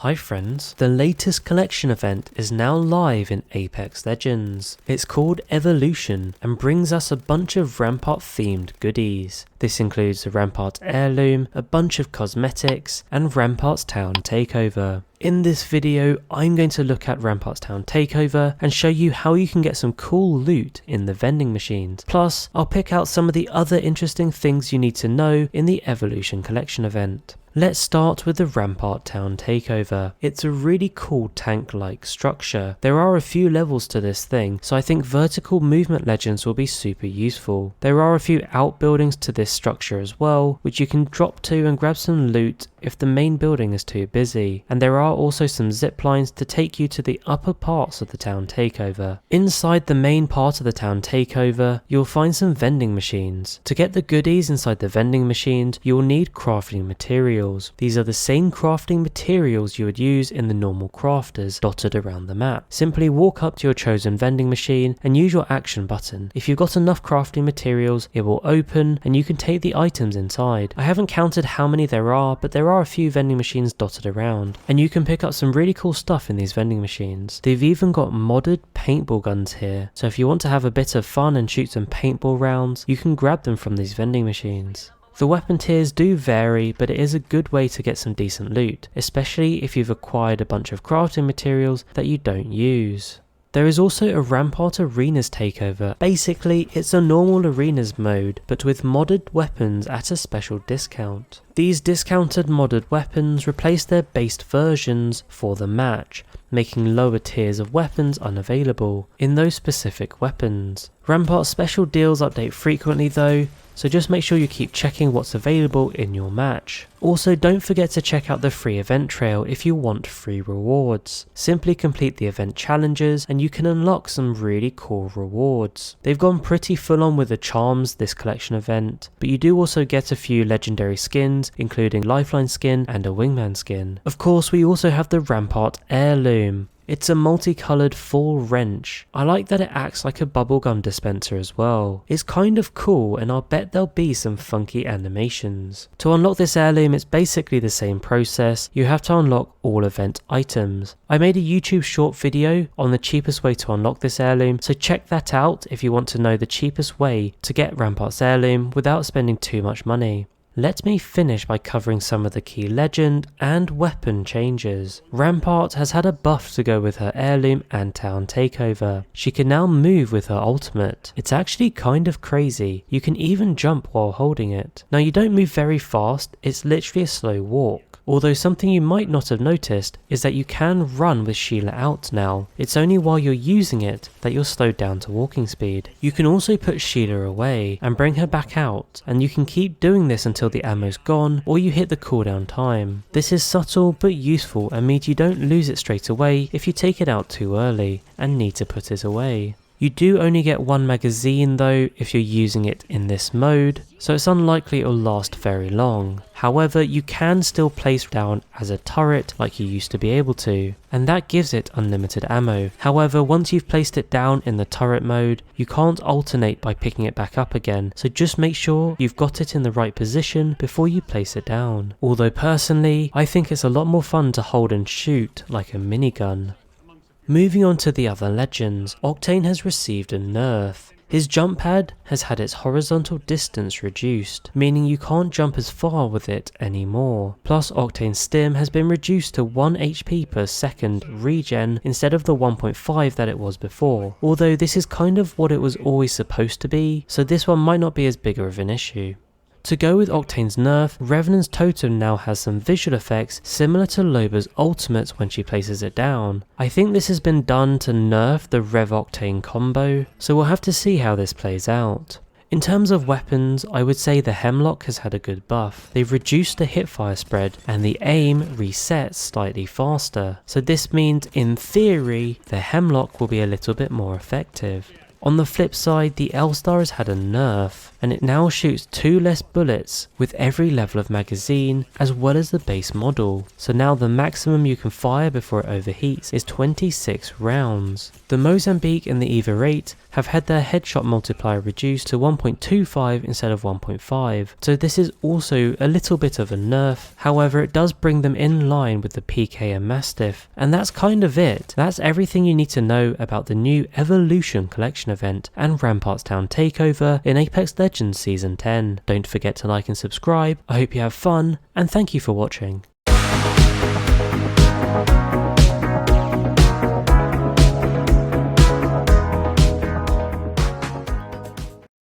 Hi friends, the latest collection event is now live in Apex Legends. It's called Evolution and brings us a bunch of Rampart themed goodies. This includes the Rampart Heirloom, a bunch of cosmetics, and Ramparts Town Takeover. In this video, I'm going to look at Ramparts Town Takeover and show you how you can get some cool loot in the vending machines. Plus, I'll pick out some of the other interesting things you need to know in the Evolution collection event. Let's start with the Rampart Town Takeover. It's a really cool tank-like structure. There are a few levels to this thing, so I think vertical movement legends will be super useful. There are a few outbuildings to this structure as well, which you can drop to and grab some loot if the main building is too busy. And there are also some zip lines to take you to the upper parts of the town takeover. Inside the main part of the town takeover, you'll find some vending machines. To get the goodies inside the vending machines, you'll need crafting materials. These are the same crafting materials you would use in the normal crafters dotted around the map. Simply walk up to your chosen vending machine and use your action button. If you've got enough crafting materials, it will open and you can take the items inside. I haven't counted how many there are, but there are a few vending machines dotted around, and you can pick up some really cool stuff in these vending machines. They've even got modded paintball guns here, so if you want to have a bit of fun and shoot some paintball rounds, you can grab them from these vending machines. The weapon tiers do vary, but it is a good way to get some decent loot, especially if you've acquired a bunch of crafting materials that you don't use. There is also a Rampart Arenas takeover. Basically, it's a normal arenas mode, but with modded weapons at a special discount. These discounted modded weapons replace their based versions for the match, making lower tiers of weapons unavailable in those specific weapons. Rampart special deals update frequently though, so just make sure you keep checking what's available in your match. Also, don't forget to check out the free event trail if you want free rewards. Simply complete the event challenges and you can unlock some really cool rewards. They've gone pretty full on with the charms this collection event, but you do also get a few legendary skins, including Lifeline skin and a Wingman skin. Of course, we also have the Rampart Heirloom. It's a multicoloured full wrench. I like that it acts like a bubblegum dispenser as well. It's kind of cool and I'll bet there'll be some funky animations. To unlock this heirloom, it's basically the same process. You have to unlock all event items. I made a YouTube short video on the cheapest way to unlock this heirloom, so check that out if you want to know the cheapest way to get Rampart's heirloom without spending too much money. Let me finish by covering some of the key legend and weapon changes. Rampart has had a buff to go with her heirloom and town takeover. She can now move with her ultimate. It's actually kind of crazy. You can even jump while holding it. Now you don't move very fast, it's literally a slow walk. Although something you might not have noticed is that you can run with Sheila out now. It's only while you're using it that you're slowed down to walking speed. You can also put Sheila away and bring her back out, and you can keep doing this until the ammo's gone or you hit the cooldown time. This is subtle but useful and means you don't lose it straight away if you take it out too early and need to put it away. You do only get one magazine though if you're using it in this mode, so it's unlikely it'll last very long. However, you can still place down as a turret like you used to be able to, and that gives it unlimited ammo. However, once you've placed it down in the turret mode, you can't alternate by picking it back up again, so just make sure you've got it in the right position before you place it down. Although personally, I think it's a lot more fun to hold and shoot like a minigun. Moving on to the other legends, Octane has received a nerf. His jump pad has had its horizontal distance reduced, meaning you can't jump as far with it anymore. Plus, Octane's stim has been reduced to 1 HP per second regen instead of the 1.5 that it was before, although this is kind of what it was always supposed to be, so this one might not be as big of an issue. To go with Octane's nerf, Revenant's totem now has some visual effects similar to Loba's ultimate when she places it down. I think this has been done to nerf the Rev-Octane combo, so we'll have to see how this plays out. In terms of weapons, I would say the Hemlock has had a good buff. They've reduced the hipfire spread and the aim resets slightly faster, so this means in theory the Hemlock will be a little bit more effective. On the flip side, the L-Star has had a nerf, and it now shoots 2 less bullets with every level of magazine, as well as the base model. So now the maximum you can fire before it overheats is 26 rounds. The Mozambique and the EVA 8 have had their headshot multiplier reduced to 1.25 instead of 1.5, so this is also a little bit of a nerf. However, it does bring them in line with the PK and Mastiff, and that's kind of it. That's everything you need to know about the new Evolution collection event and Ramparts Town Takeover in Apex Legends Season 10. Don't forget to like and subscribe. I hope you have fun, and thank you for watching.